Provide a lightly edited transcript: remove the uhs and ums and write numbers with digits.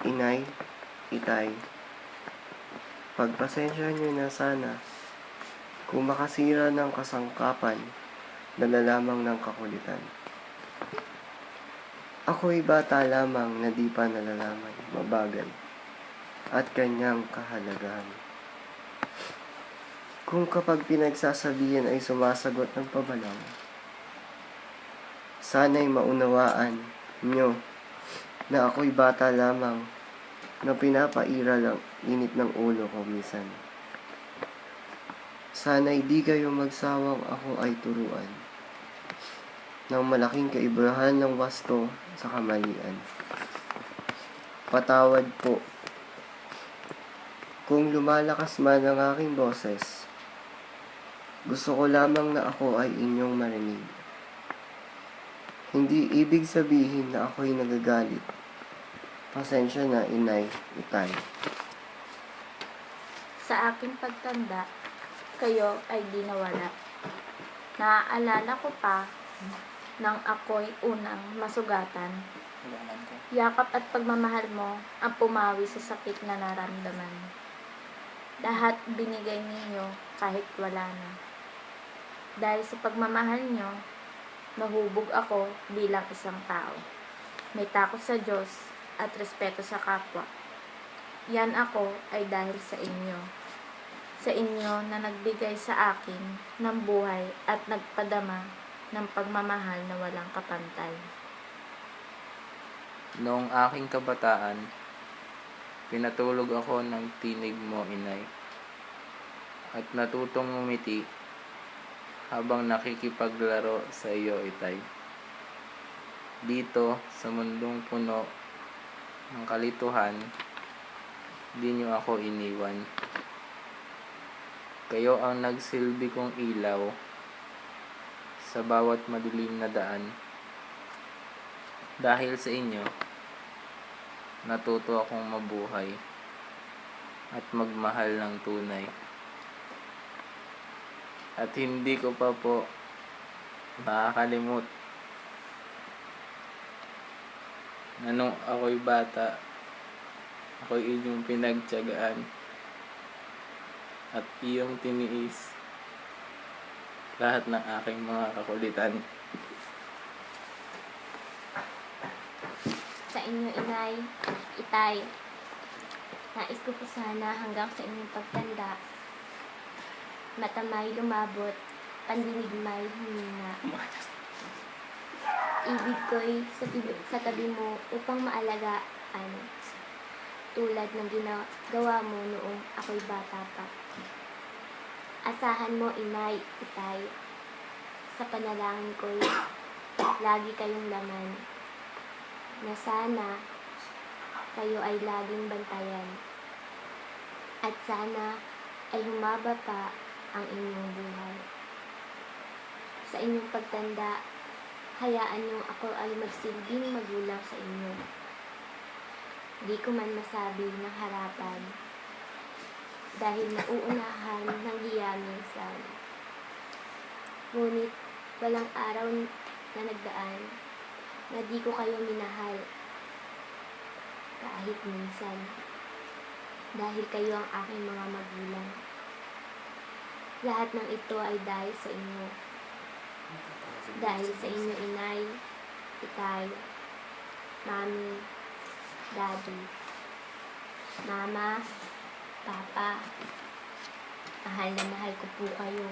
Inay, Itay, pagpasensya niyo na sana kung makasira ng kasangkapan, dala lamang ng kakulitan. Ako'y bata lamang na di pa nalalaman, mabagal, at kanyang kahalagahan. Kung kapag pinagsasabihan ay sumasagot ng pabalaw, sana'y maunawaan nyo na ako'y bata lamang na pinapaira lang init ng ulo ko minsan. Sana'y di kayo magsawang ako ay turuan ng malaking kaibahan ng wasto sa kamalian. Patawad po kung lumalakas man ang aking boses. Gusto ko lamang na ako ay inyong marinig. Hindi ibig sabihin na ako'y nagagalit. Pasensya na, Inay, Itay. Sa aking pagtanda, kayo ay di nawala. Naaalala ko pa nang ako'y unang masugatan. Yakap at pagmamahal mo ang pumawi sa sakit na naramdaman. Lahat binigay ninyo kahit wala na. Dahil sa pagmamahal nyo, nahubog ako bilang isang tao. May takot sa Diyos at respeto sa kapwa. Yan ako ay dahil sa inyo. Sa inyo na nagbigay sa akin ng buhay at nagpadama ng pagmamahal na walang kapantay. Noong aking kabataan, pinatulog ako ng tinig mo, Inay, at natutong ngumiti habang nakikipaglaro sa iyo, Itay. Dito, sa mundong puno ng kalituhan, di niyo ako iniwan. Kayo ang nagsilbi kong ilaw sa bawat madilim na daan. Dahil sa inyo, natuto akong mabuhay at magmahal ng tunay. At hindi ko pa po makakalimot na nung ako'y bata, ako'y inyong pinagtiyagaan at iyong tiniis lahat ng aking mga kakulitan. Sa inyo, Inay, Itay, nais ko po sana hanggang sa inyong pagtanda, matamay lumabot, pandinig may humina. Ibig ko'y sa tabi mo upang maalagaan, tulad ng ginagawa mo noong ako'y bata pa. Asahan mo, Inay, Itay, sa panalangin ko'y lagi kayong laman, na sana kayo ay laging bantayan, at sana ay humaba pa ang inyong buhay. Sa inyong pagtanda, hayaan niyong ako ay magsilbing magulang sa inyo. Di ko man masabi ng harapan, dahil nauunahan ng hiya minsan. Ngunit walang araw na nagdaan na di ko kayo minahal kahit minsan, dahil kayo ang aking mga magulang. Lahat ng ito ay dahil sa inyo. Dahil sa inyo, Inay, Itay, Mami, Daddy, Mama, Papa, mahal na mahal ko po kayo.